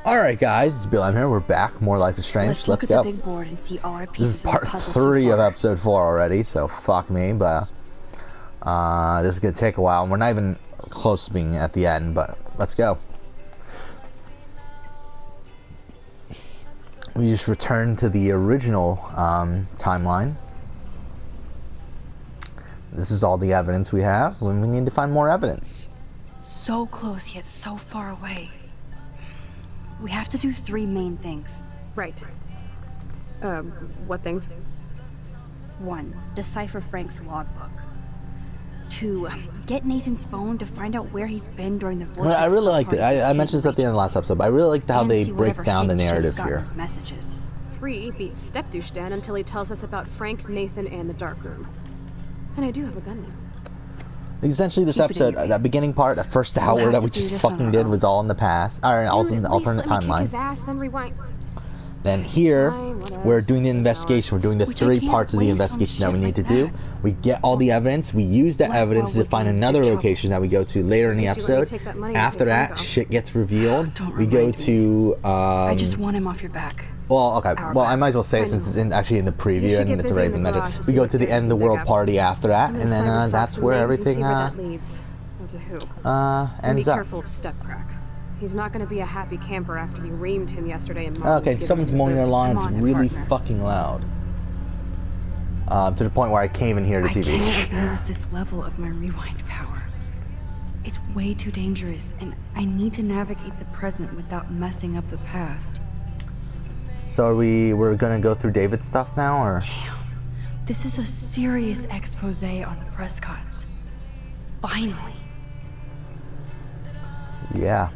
Alright guys, it's Bill. I'm here. We're back. More Life is Strange. Let's go. look at the big board and see all our This pieces is in the part puzzle 3 so of far. episode 4 already, so fuck me, but this is gonna take a while, and we're not even close to being at the end, but let's go. We just returned to the original timeline. This is all the evidence we have, when we need to find more evidence. So close yet so far away. We have to do 3 main things. Right. What things? 1. Decipher Frank's logbook. 2. Get Nathan's phone to find out where he's been during the Well, I really like it. I mentioned this at the end of the last episode, but I really like how they break down the narrative here. Messages. 3. Beat Stepdouche down until he tells us about Frank, Nathan, and the dark room. And I do have a gun now. Essentially, this episode, that beginning part, the first hour that we just fucking did was all in the past, or also in the alternate timeline. His ass, then rewind. Then here, we're doing the investigation. We're doing the 3 parts of the investigation that we need to do. We get all the evidence. We use that evidence to find another location that we go to later in the episode. After that, shit gets revealed. We go to. I just want him off your back. Well, okay. Well, I might as well say it since it's actually in the preview and it's already been mentioned. We go to the end of the world party after that, and then that's where everything ends up. Be careful of Stepcrack. He's not going to be a happy camper after you reamed him yesterday in Okay, someone's mowing their lawns really fucking loud. To the point where I can't even hear the TV. I can't abuse this level of my rewind power. It's way too dangerous, and I need to navigate the present without messing up the past. So we're gonna go through David's stuff now, or? Damn, this is a serious expose on the Prescotts. Finally. Yeah.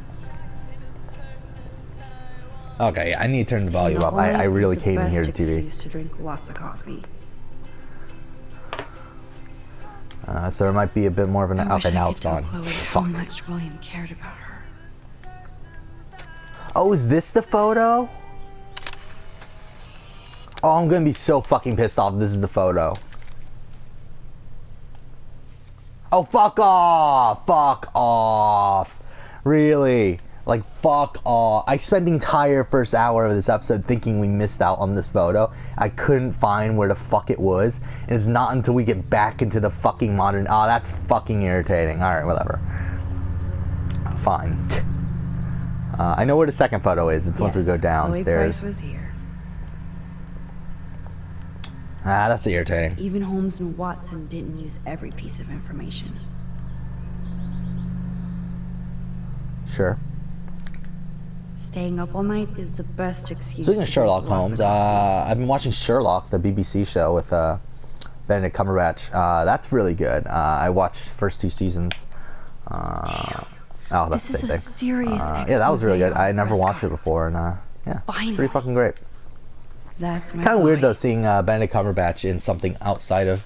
Okay, I need to turn the volume up. I really can't even hear the TV. To drink lots of coffee. So there might be a bit more of an up and out on. How much William cared about her. Oh, is this the photo? Oh, I'm gonna be so fucking pissed off if this is the photo. Oh, fuck off! Fuck off! Really? Like, fuck off. I spent the entire first hour of this episode thinking we missed out on this photo. I couldn't find where the fuck it was. And it's not until we get back into the fucking modern... Oh, that's fucking irritating. Alright, whatever. Fine. I know where the second photo is. It's once we go downstairs. Chloe Price was here. Ah, that's irritating. Even Holmes and Watson didn't use every piece of information. Sure. Staying up all night is the best excuse. Speaking of Sherlock Holmes, I've been watching Sherlock, the BBC show with Benedict Cumberbatch. That's really good. I watched the first 2 seasons. Damn. Oh, that's this the is a same serious thing. Yeah, that was really good. I never watched it Prescotts. before, and yeah, Finally. pretty fucking great. That's my Kind of weird boy. though seeing Benedict Cumberbatch in something outside of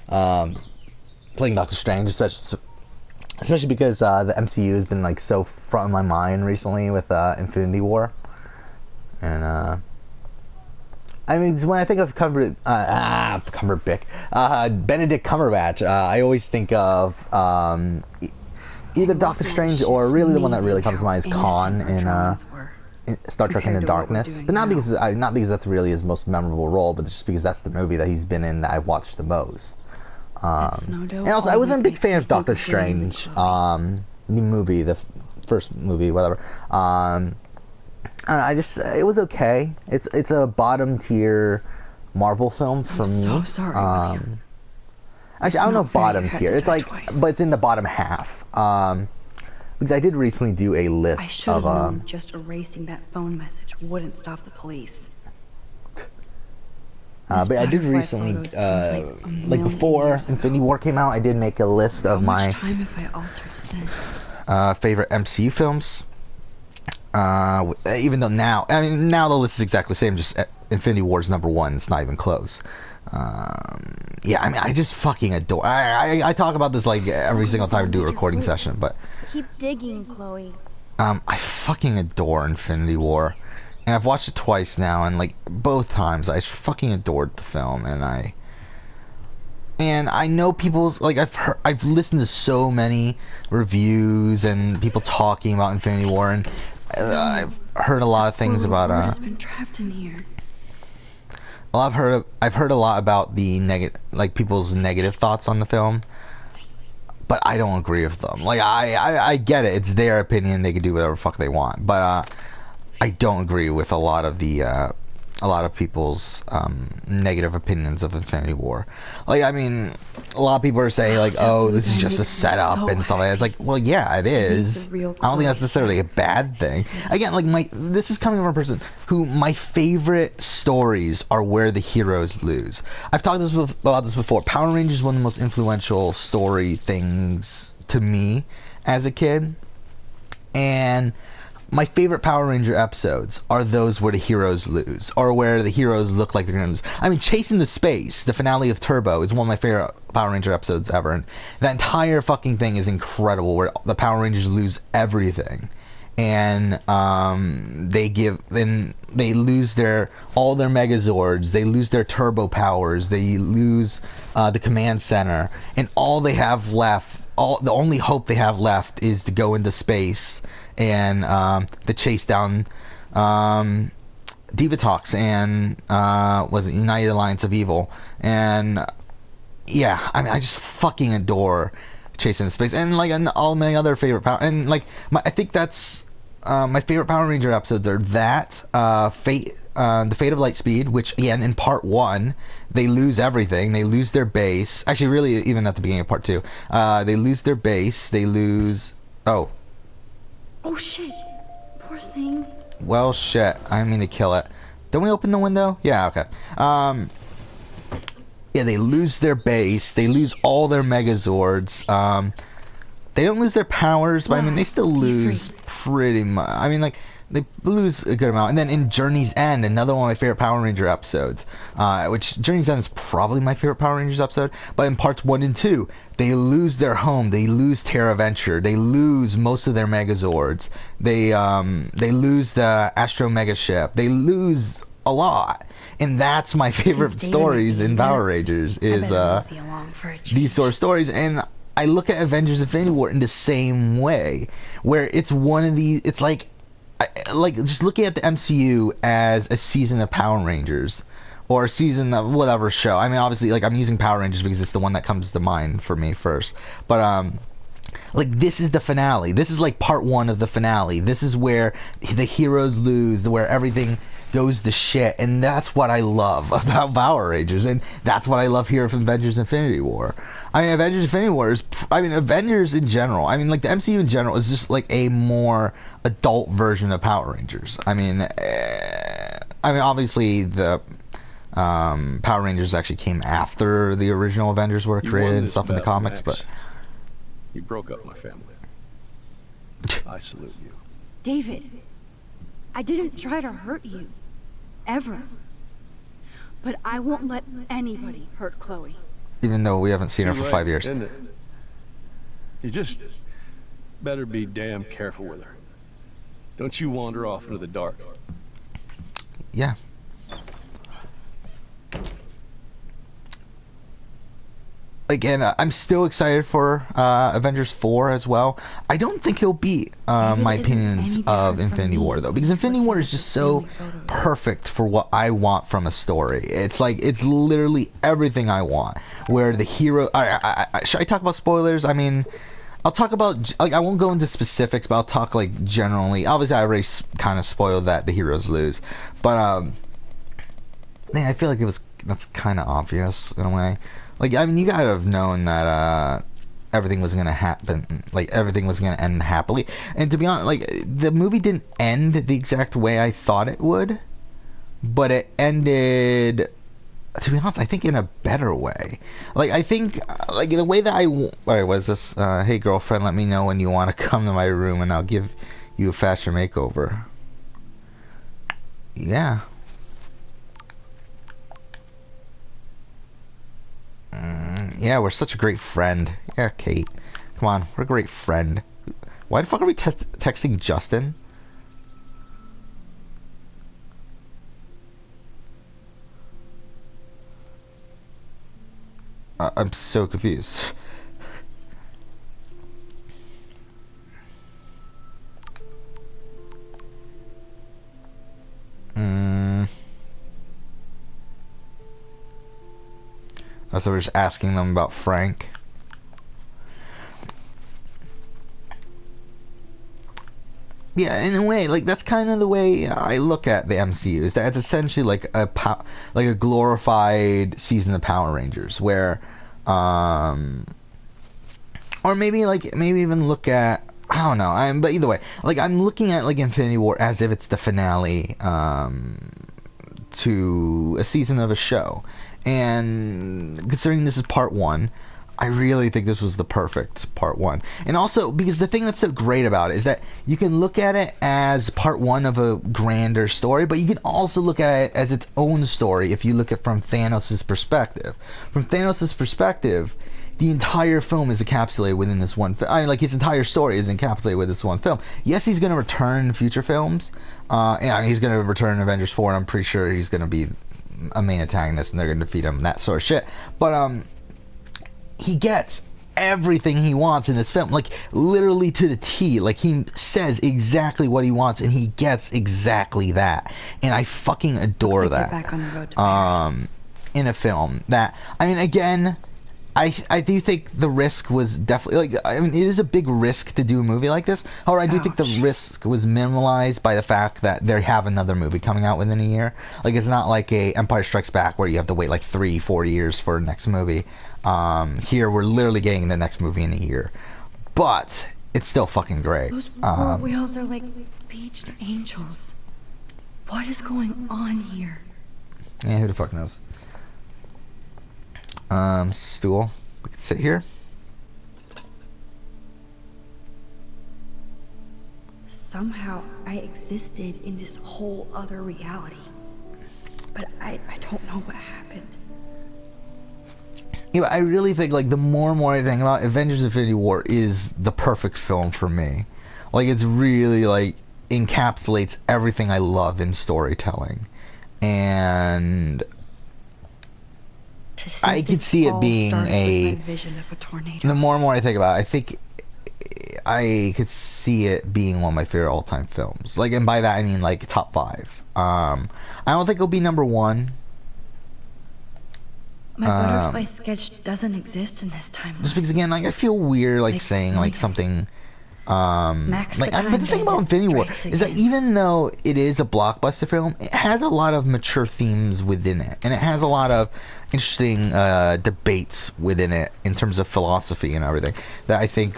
playing Doctor Strange, especially because the MCU has been like so front of my mind recently with Infinity War, and I mean when I think of Benedict Cumberbatch, I always think of either Doctor Strange or really the one that really comes to mind is Khan in Star Trek Into Darkness, but not because that's really his most memorable role, but just because that's the movie that he's been in that I've watched the most. And also, I wasn't a big fan of Doctor Strange, the movie, the first movie, whatever. I don't know, it was okay. It's a bottom tier Marvel film for me. So sorry, William. Actually, I don't know not fair bottom you had tier. to It's die like, twice. but it's in the bottom half. Because I did recently do a I list should have of known just erasing that phone message wouldn't stop the police. but I did butterfly recently, photo sounds like a like million before years ago. Infinity War came out, I did make a list of How my much time have I altered since? favorite MCU films. Even though now the list is exactly the same, just Infinity War is #1. It's not even close. Yeah, I mean, I just fucking adore. I talk about this like every single time I do a recording session, but Keep digging, Chloe. I fucking adore Infinity War, and I've watched it twice now, and like both times I fucking adored the film, and I know people's like I've listened to so many reviews and people talking about Infinity War, and I've heard a lot of things about has been trapped in here. well, I've heard a lot about the like people's negative thoughts on the film, but I don't agree with them. Like I get it, it's their opinion, they can do whatever the fuck they want, but I don't agree with a lot of people's negative opinions of Infinity War. Like, I mean, a lot of people are saying like, oh, this is just a setup and stuff like that. It's like, well, yeah, it is. I don't think that's necessarily a bad thing. Again, like this is coming from a person who my favorite stories are where the heroes lose. I've talked about this before. Power Rangers is one of the most influential story things to me as a kid, and my favorite Power Ranger episodes are those where the heroes lose, or where the heroes look like they're gonna lose. I mean, Chasing the Space, the finale of Turbo, is one of my favorite Power Ranger episodes ever. And that entire fucking thing is incredible, where the Power Rangers lose everything, and they lose all their Megazords, they lose their Turbo powers, they lose the command center, and all they have left, the only hope they have left is to go into space and to chase down Divatox and was it United Alliance of Evil. And yeah, I mean, I just fucking adore Chasing the Space, and like all my other favorite power, and like I think that's my favorite Power Ranger episodes are that the Fate of Lightspeed, which again in part 1 they lose everything, they lose their base. Actually, really, even at the beginning of part 2, they lose their base, they lose. Oh shit! Poor thing. Well, shit. I didn't mean to kill it. Don't we open the window? Yeah, okay. Yeah, they lose their base. They lose all their Megazords. They don't lose their powers, but I mean, they still lose pretty much. I mean, like, they lose a good amount. And then in Journey's End, another one of my favorite Power Ranger episodes, which Journey's End is probably my favorite Power Rangers episode, but in parts 1 and 2, they lose their home, they lose Terra Venture, they lose most of their Megazords, they lose the Astro Mega Ship, they lose a lot. And that's my favorite stories in Power Rangers, is these sort of stories. And I look at Avengers Infinity War in the same way, where it's one of these, it's like just looking at the MCU as a season of Power Rangers, or a season of whatever show. I mean, obviously, like, I'm using Power Rangers because it's the one that comes to mind for me first. But like, this is the finale. This is like part 1 of the finale. This is where the heroes lose, where everything goes to shit, and that's what I love about Power Rangers, and that's what I love here from Avengers Infinity War. I mean, Avengers Infinity War is, I mean, Avengers in general, I mean, like, the MCU in general is just like a more adult version of Power Rangers. I mean, obviously the Power Rangers actually came after the original Avengers were created and stuff in the comics, Max. but You broke up my family. I salute you. David, I didn't try to hurt you. Ever. But I won't let anybody hurt Chloe. even though we haven't seen her for 5 years. Isn't it? You just better be damn careful with her. Don't you wander off into the dark. Yeah. Again, I'm still excited for Avengers 4 as well. I don't think he'll beat my opinions of Infinity War, though, because Infinity War is just so perfect for what I want from a story. It's like, it's literally everything I want, where the hero... should I talk about spoilers? I mean, I'll talk about... Like, I won't go into specifics, but I'll talk, like, generally. Obviously, I already kind of spoiled that the heroes lose. But, man, I feel like that's kind of obvious, in a way. Like, I mean, you gotta have known that, everything was gonna happen, like, everything was gonna end happily. And to be honest, like, the movie didn't end the exact way I thought it would, but it ended, to be honest, I think in a better way. Like, I think, like, the way that alright, was this, hey girlfriend, let me know when you want to come to my room and I'll give you a faster makeover. Yeah. Yeah, we're such a great friend. Yeah, Kate. Come on, we're a great friend. Why the fuck are we texting Justin? I'm so confused. So we're just asking them about Frank. Yeah, in a way, like that's kind of the way I look at the MCU. Is that it's essentially like a glorified season of Power Rangers, where, or maybe even look at, I don't know. But either way, like I'm looking at like Infinity War as if it's the finale to a season of a show, and considering this is part one, I really think this was the perfect part one. And also, because the thing that's so great about it is that you can look at it as part one of a grander story, but you can also look at it as its own story if you look at it from Thanos' perspective. From Thanos' perspective, the entire film is encapsulated within this one film. I mean, like, his entire story is encapsulated with this one film. Yes, he's going to return in future films. Yeah, he's going to return in Avengers 4, and I'm pretty sure he's going to be a main antagonist, and they're going to defeat him, that sort of shit. But, he gets everything he wants in this film, like literally to the T. Like he says exactly what he wants, and he gets exactly that. And I fucking adore Looks like that. you're back on the road to Paris. In a film that, I mean, again, I do think the risk was definitely, like, I mean, it is a big risk to do a movie like this. However, I do think the risk was minimalized by the fact that they have another movie coming out within a year. Like, it's not like a Empire Strikes Back where you have to wait like 3-4 years for the next movie. Here we're literally getting the next movie in a year, but it's still fucking great. Those war wheels are like beached angels. What is going on here? Yeah, who the fuck knows? Stool. We can sit here. Somehow I existed in this whole other reality, but I don't know what happened. Yeah, I really think, like, the more and more I think about it, Avengers Infinity War is the perfect film for me. Like, it's really, like, encapsulates everything I love in storytelling. And I could see it being vision of a tornado. the more and more I think about it, I think I could see it being one of my favorite all-time films. Like, and by that I mean, like, top 5. I don't think it'll be number 1. My butterfly sketch doesn't exist in this timeline. Just because, again, like, I feel weird, like saying, like, something, Max like, the but the thing about Infinity War strikes is that again. even though it is a blockbuster film, it has a lot of mature themes within it, and it has a lot of interesting debates within it in terms of philosophy and everything that I think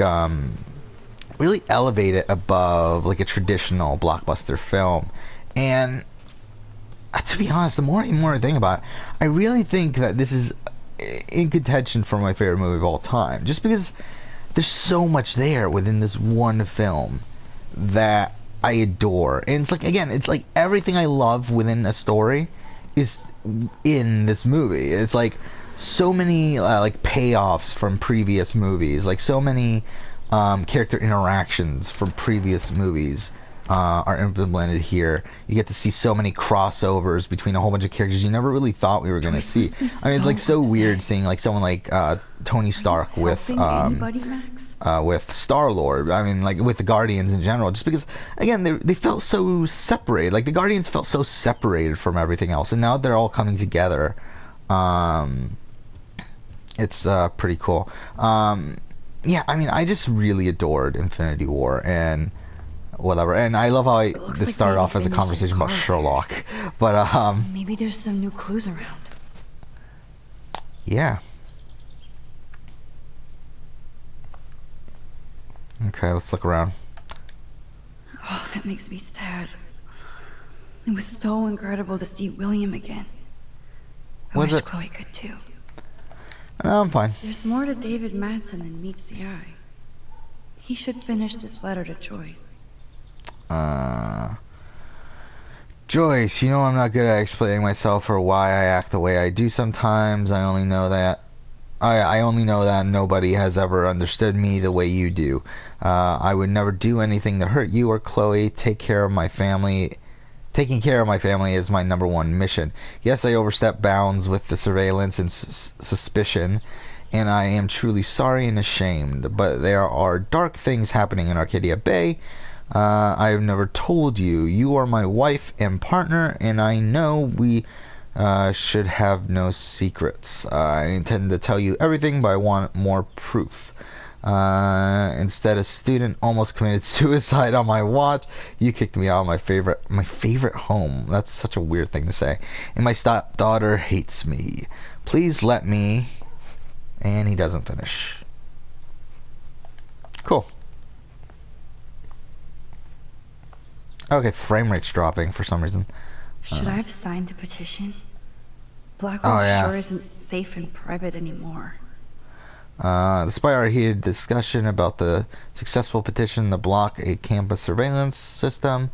really elevate it above, like, a traditional blockbuster film. And to be honest, the more and more I think about it, I really think that this is in contention for my favorite movie of all time. Just because there's so much there within this one film that I adore. And it's like, again, it's like everything I love within a story is in this movie. It's like so many like payoffs from previous movies, like so many character interactions from previous movies are implemented here. You get to see so many crossovers between a whole bunch of characters you never really thought we were going to see. I mean, it's like so weird seeing like someone like Tony Stark with Star-Lord. I mean, like with the Guardians in general, just because, again, they felt so separated. Like the Guardians felt so separated from everything else, and now they're all coming together. It's pretty cool. Yeah, I mean, I just really adored Infinity War and whatever, and I love how this started off as a conversation about Sherlock, but maybe there's some new clues around. Yeah. Okay, let's look around. Oh, that makes me sad. It was so incredible to see William again. I Was wish it? Chloe could too. No, I'm fine. There's more to David Madsen than meets the eye. He should finish this letter to Joyce. Joyce, you know I'm not good at explaining myself or why I act the way I do sometimes. I only know that nobody has ever understood me the way you do. I would never do anything to hurt you or Chloe. Taking care of my family is my number one mission. Yes, I overstepped bounds with the surveillance and suspicion, and I am truly sorry and ashamed, but there are dark things happening in Arcadia Bay. I have never told you. You are my wife and partner, and I know we should have no secrets. I intend to tell you everything, but I want more proof. Instead, a student almost committed suicide on my watch. You kicked me out of my favorite home. That's such a weird thing to say. And my stepdaughter hates me. Please let me. And he doesn't finish. Cool. Okay, frame rate's dropping for some reason. Should I have signed the petition? Blackwell sure isn't safe and private anymore. Despite our heated discussion about the successful petition to block a campus surveillance system,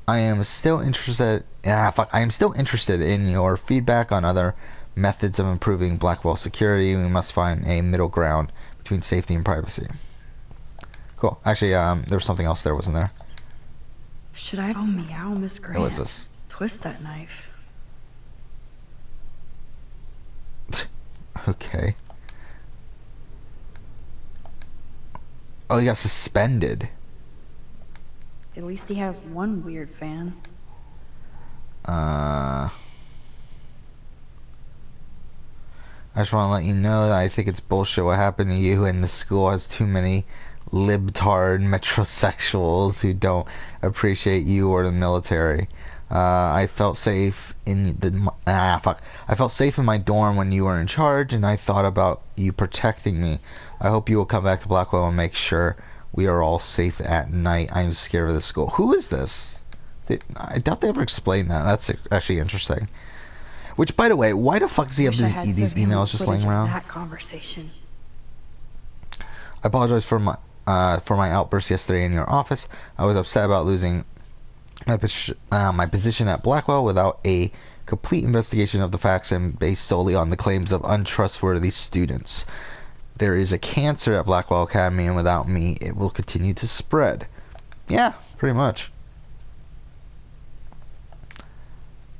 I am still interested. I am still interested in your feedback on other methods of improving Blackwell security. We must find a middle ground between safety and privacy. Cool. Actually, there was something else there, wasn't there? Should I? Oh, meow, Miss Grant. What was this? Twist that knife. Okay. Oh, he got suspended. At least he has one weird fan. I just want to let you know that I think it's bullshit what happened to you, and the school has too many libtard metrosexuals who don't appreciate you or the military. I felt safe in I felt safe in my dorm when you were in charge, and I thought about you protecting me. I hope you will come back to Blackwell and make sure we are all safe at night. I'm scared of the school. Who is this? I doubt they ever explained that. That's actually interesting. Which, by the way, why the fuck does he have these emails just laying around? That conversation. I apologize for my outburst yesterday in your office. I was upset about losing my position at Blackwell without a complete investigation of the facts and based solely on the claims of untrustworthy students. There is a cancer at Blackwell Academy, and without me, it will continue to spread. Yeah, pretty much.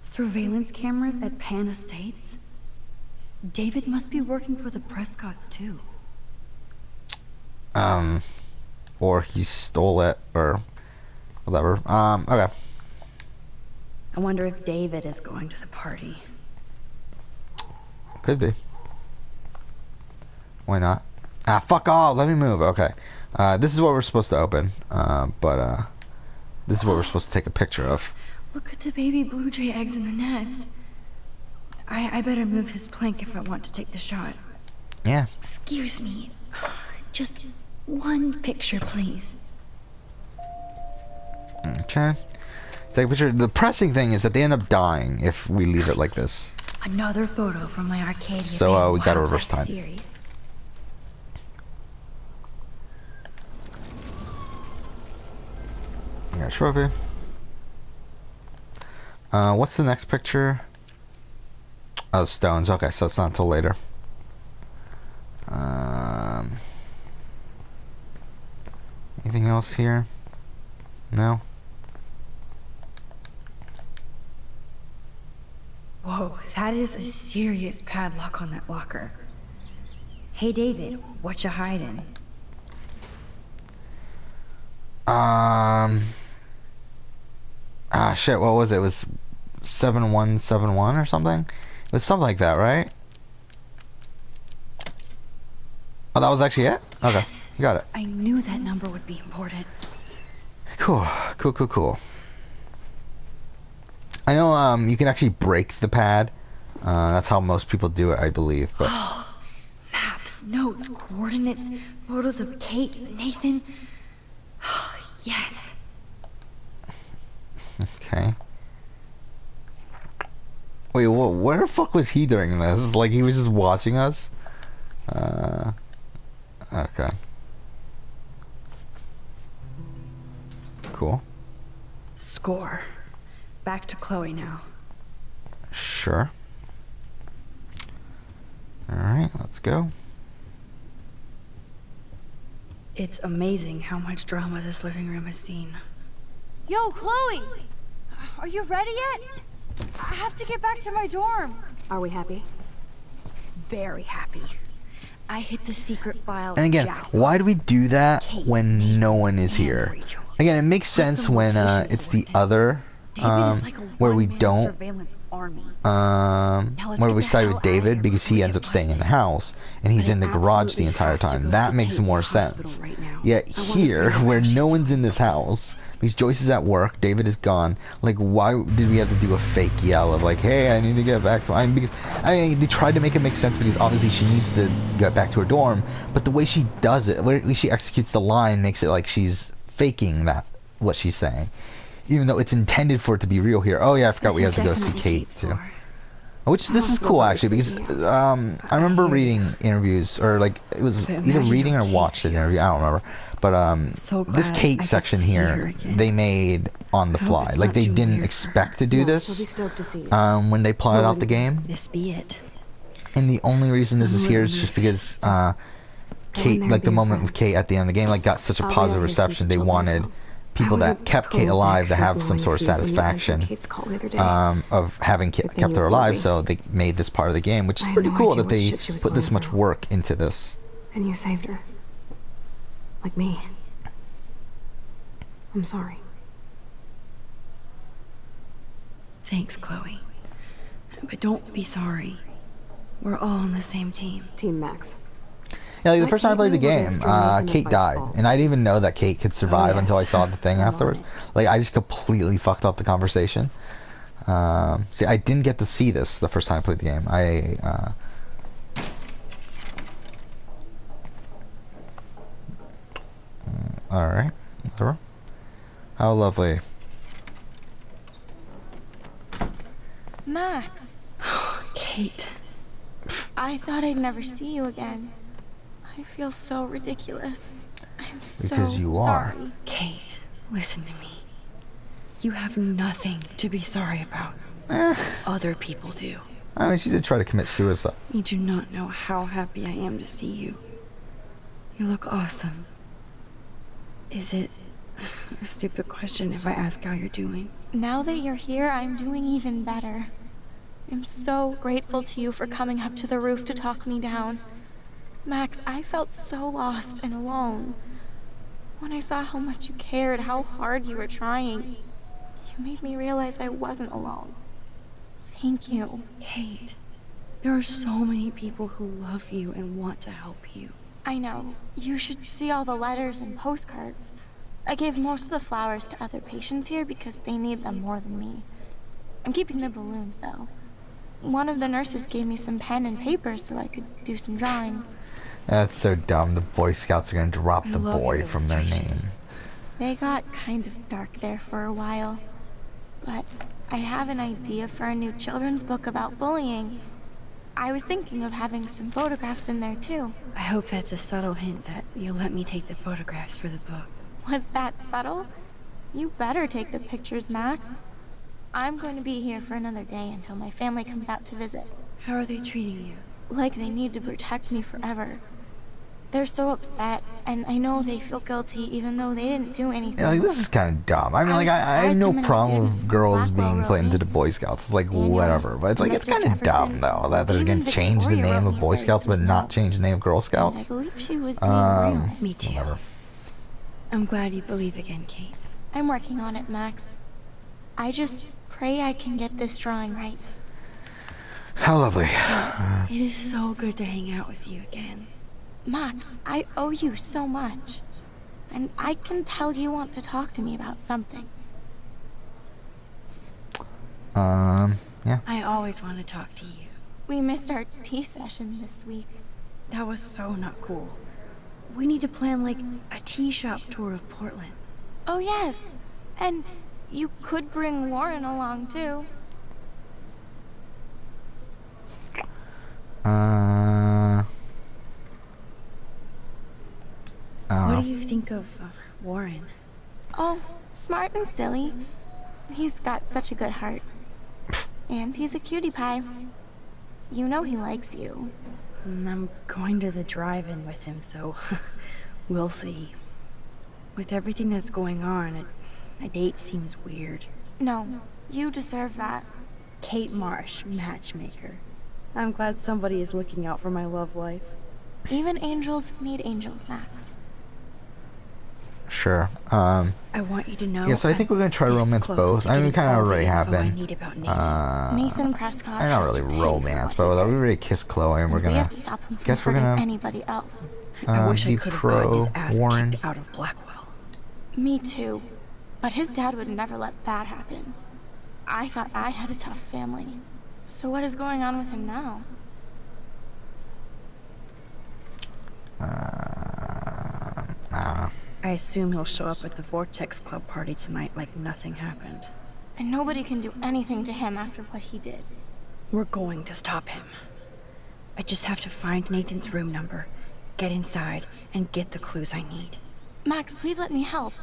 Surveillance cameras at Pan Estates? David must be working for the Prescotts, too. Or he stole it, or whatever. Okay. I wonder if David is going to the party. Could be. Why not? Ah, fuck off! Let me move. Okay. This is what we're supposed to open. This is what we're supposed to take a picture of. Look at the baby blue jay eggs in the nest. I better move his plank if I want to take the shot. Yeah. Excuse me. Just one picture, please. Okay. Take a picture. The pressing thing is that they end up dying if we leave it like this. Another photo from my Arcadia So we gotta Wildlife reverse time. series. I got a trophy. What's the next picture? Oh, stones. Okay, so it's not until later. Anything else here? No? Whoa, that is a serious padlock on that locker. Hey David, what you hiding? Shit, what was it? It was 7171 or something? It was something like that, right? Oh, that was actually it? Okay, Yes. you got it. I knew that number would be important. Cool. I know you can actually break the pad. That's how most people do it, I believe. But Maps, notes, coordinates, photos of Kate, Nathan. Yes. okay. Wait, where the fuck was he during this? Like he was just watching us? Okay. Cool. Score. Back to Chloe now. Sure. Alright, let's go. It's amazing how much drama this living room has seen. Yo, Chloe! Are you ready yet? I have to get back to my dorm. Are we happy? Very happy. I hit the secret file. And again, why do we do that when no one is here? Again, it makes sense when it's the other David is like a where we one-man don't surveillance army. Let's where get we the side hell with David outta because here he before ends we up get staying in the busted. house and he's But I in the garage the absolutely entire have to time. go That see makes Kate in more the hospital sense. right now. Yet I wanna here, find out where what she's no one's doing. in this house, because Joyce is at work, David is gone. Like, why did we have to do a fake yell of like, "Hey, I need to get back to"? Because they tried to make it make sense because obviously she needs to get back to her dorm, but the way she does it, or at least she executes the line, makes it like she's faking that what she's saying, even though it's intended for it to be real here. Oh yeah, I forgot This we is have to go see definitely Kate Kate's too. floor. Which this is hospital's cool always actually because freaking me I remember hear you. reading interviews or like it was But either imagine reading how or Kate watched an interview. feels. I don't remember, but So this glad I Kate get to section see her here again. they made on the I hope fly. it's Like not they too didn't weird for expect to her. do No, this she'll be stoked to see you. when they plotted out the game. This be it. And the only reason this I'm is a here little is just nervous. because Go in Kate, there, like be the a moment friend. with Kate at the end of the game, like got such a I'll be positive out here so you reception. can They chill by wanted yourselves. people I was that a kept Kate total alive dick to for have some blowing sort of fuse when you answered satisfaction Kate's call the other day. of having Good thing kept you her ignored alive. me. So they made this part of the game, which I is had pretty no cool idea that what they shit she was put this going much through. work into this. And you saved her. Like me. I'm sorry. Thanks, Chloe. But don't be sorry. We're all on the same team. Team Max. Yeah, like the Let first time I Kate played the know we're gonna game, string Nathan Kate up by his died, balls. and I didn't even know that Kate could survive yes. until I saw the thing I'm on afterwards. it. Like I just completely fucked up the conversation. See, I didn't get to see this the first time I played the game. All right, whatever. How lovely. Max, Kate. I thought I'd never see you again. I feel so ridiculous. I'm Because so you are. sorry. Kate, listen to me. You have nothing to be sorry about. Other people do. I mean, she did try to commit suicide. You do not know how happy I am to see you. You look awesome. Is it a stupid question if I ask how you're doing? Now that you're here, I'm doing even better. I'm so grateful to you for coming up to the roof to talk me down. Max, I felt so lost and alone. When I saw how much you cared, how hard you were trying, you made me realize I wasn't alone. Thank you. Kate, there are so many people who love you and want to help you. I know. You should see all the letters and postcards. I gave most of the flowers to other patients here because they need them more than me. I'm keeping the balloons, though. One of the nurses gave me some pen and paper so I could do some drawings. That's so dumb. The Boy Scouts are gonna drop I the love boy your from their name. illustrations. They got kind of dark there for a while. But I have an idea for a new children's book about bullying. I was thinking of having some photographs in there, too. I hope that's a subtle hint that you'll let me take the photographs for the book. Was that subtle? You better take the pictures, Max. I'm going to be here for another day until my family comes out to visit. How are they treating you? Like they need to protect me forever. They're so upset, and I know they feel guilty even though they didn't do anything. Yeah, like this is kind of dumb. I mean, I like was I have surprised no how many problem students with from girls Blackwell being wrote put into me. the Boy Scouts. It's like Daniel, whatever, but it's like it's Mr. kind of dumb Jefferson, though that they're even gonna change the Victoria name wrote of me a Boy very Scouts but sweet not note. change the name of Girl And I Scouts. believe she was being real. Me too. Whatever. I'm glad you believe again, Kate. I'm working on it, Max. I just pray I can get this drawing right. How lovely. It is so good to hang out with you again. Max, I owe you so much. And I can tell you want to talk to me about something. Yeah. I always want to talk to you. We missed our tea session this week. That was so not cool. We need to plan like a tea shop tour of Portland. Oh, yes. And you could bring Warren along, too. What do you think of Warren? Oh, smart and silly. He's got such a good heart. And he's a cutie pie. You know he likes you. I'm going to the drive-in with him, so we'll see. With everything that's going on, a date seems weird. No, you deserve that. Kate Marsh, matchmaker. I'm glad somebody is looking out for my love life. Even angels need angels, Max. Sure. sure. I want you to know. Yeah, so I think we're gonna try to this romance close both. to I mean, we getting kind of all the already have info I been. need about Nathan. Nathan Prescott. I not has really to pay for romance, what but he we did. already kissed Chloe, and we're We gonna. have to stop him from Guess we're hurting gonna. anybody else. I wish I Be could have gotten his pro ass Warren. kicked out of Blackwell. Me too. But his dad would never let that happen. I thought I had a tough family. So what is going on with him now? I assume he'll show up at the Vortex Club party tonight like nothing happened. And nobody can do anything to him after what he did. We're going to stop him. I just have to find Nathan's room number, get inside, and get the clues I need. Max, please let me help.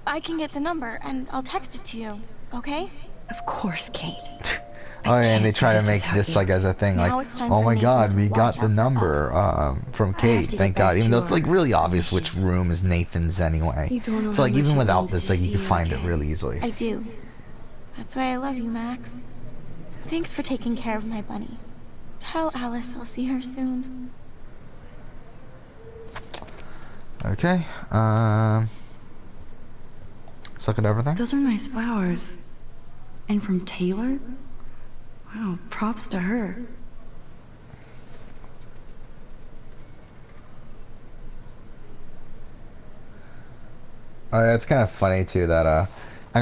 I can get the number and I'll text it to you, okay? Of course, Kate. Oh, yeah, and can't they do try to this make without this you. like as a thing, Now like, it's time oh for my Nathan God, to we watch got the out for number from I have Kate. to Thank get God, back even to though it's like really our obvious which mission. room is Nathan's anyway. You don't know So like how much even it without means this, to like you see can you find it again. really easily. I do. That's why I love you, Max. Thanks for taking care of my bunny. Tell Alice I'll see her soon. Okay. Suck at everything. Those are nice flowers. And from Taylor? Wow, props to her. It's kind of funny too that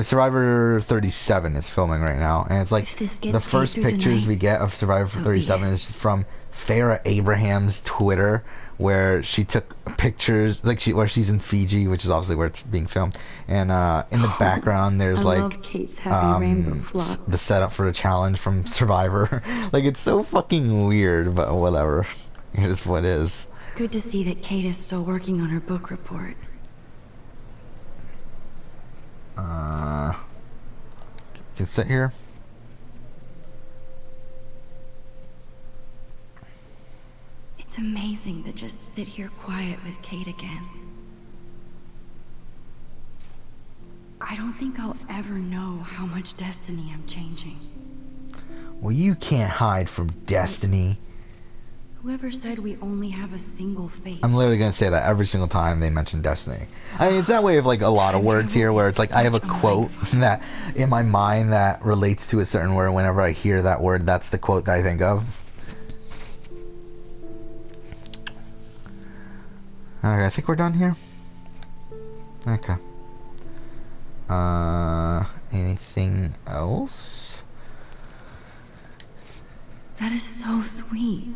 Survivor 37 is filming right now, and it's like If this gets the Kate first through pictures tonight, we get of Survivor so be 37 it. is from Farrah Abraham's Twitter, where she took pictures where she's in Fiji, which is obviously where it's being filmed, and in the background there's I like love Kate's happy rainbow flop. the setup for the challenge from Survivor. Like it's so fucking weird, but whatever. It is what it is. Good to see that Kate is still working on her book report. Can sit here. It's amazing to just sit here quiet with Kate again. I don't think I'll ever know how much destiny I'm changing. Well, you can't hide from destiny. Whoever said we only have a single fate? I'm literally gonna say that every single time they mention destiny. I mean, it's that way of like a lot of words here, where it's like I have a quote that in my mind that relates to a certain word. Whenever I hear that word, that's the quote that I think of. Alright, I think we're done here. Okay. Anything else? That is so sweet.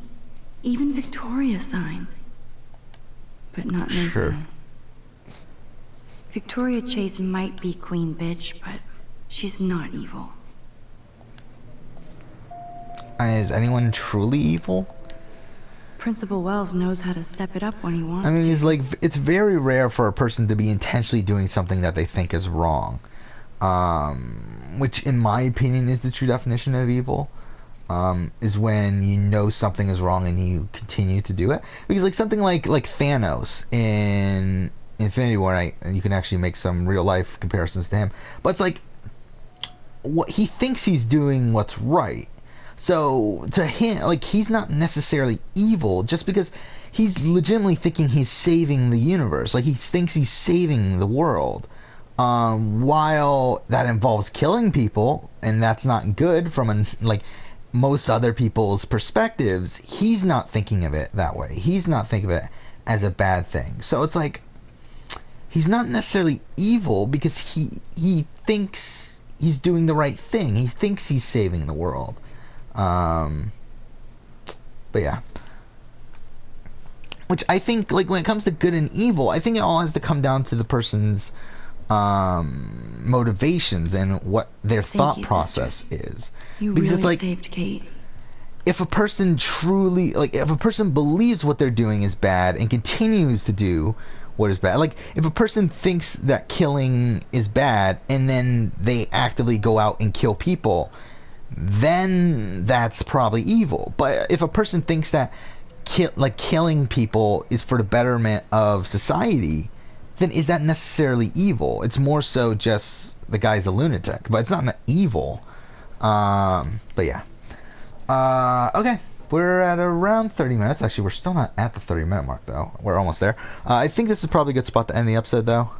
Even Victoria signed. But not Nathan. Sure. Victoria Chase might be Queen Bitch, but she's not evil. Is anyone truly evil? Principal Wells knows how to step it up when he wants I mean, to. it's very rare for a person to be intentionally doing something that they think is wrong. Which in my opinion is the true definition of evil. Is when you know something is wrong and you continue to do it. Because like something like Thanos in Infinity War, and you can actually make some real life comparisons to him. But it's like what he thinks he's doing what's right. So to him, like he's not necessarily evil just because he's legitimately thinking he's saving the universe. Like he thinks he's saving the world. While that involves killing people, and that's not good from most other people's perspectives, he's not thinking of it that way. He's not thinking of it as a bad thing. So it's like he's not necessarily evil because he thinks he's doing the right thing. He thinks he's saving the world. But yeah. Which I think, like, when it comes to good and evil, I think it all has to come down to the person's motivations and what their thought you, process sisters. is. You Because really it's like, saved Kate. if a person truly, like, if a person believes what they're doing is bad and continues to do what is bad, like, if a person thinks that killing is bad and then they actively go out and kill people, then that's probably evil. But if a person thinks that killing people is for the betterment of society, then is that necessarily evil? It's more so just the guy's a lunatic, but it's not evil. But yeah. Okay. we're at around 30 minutes. Actually, we're still not at the 30-minute mark, though. We're almost there. I think this is probably a good spot to end the episode, though.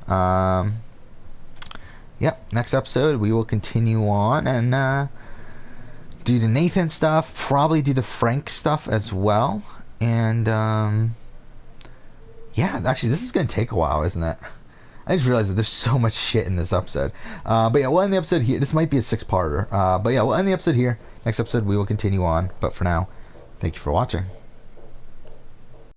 Yep, next episode, we will continue on and do the Nathan stuff. Probably do the Frank stuff as well. And, yeah, actually, this is going to take a while, isn't it? I just realized that there's so much shit in this episode. But yeah, we'll end the episode here. This might be a 6-parter. But yeah, we'll end the episode here. Next episode, we will continue on. But for now, thank you for watching.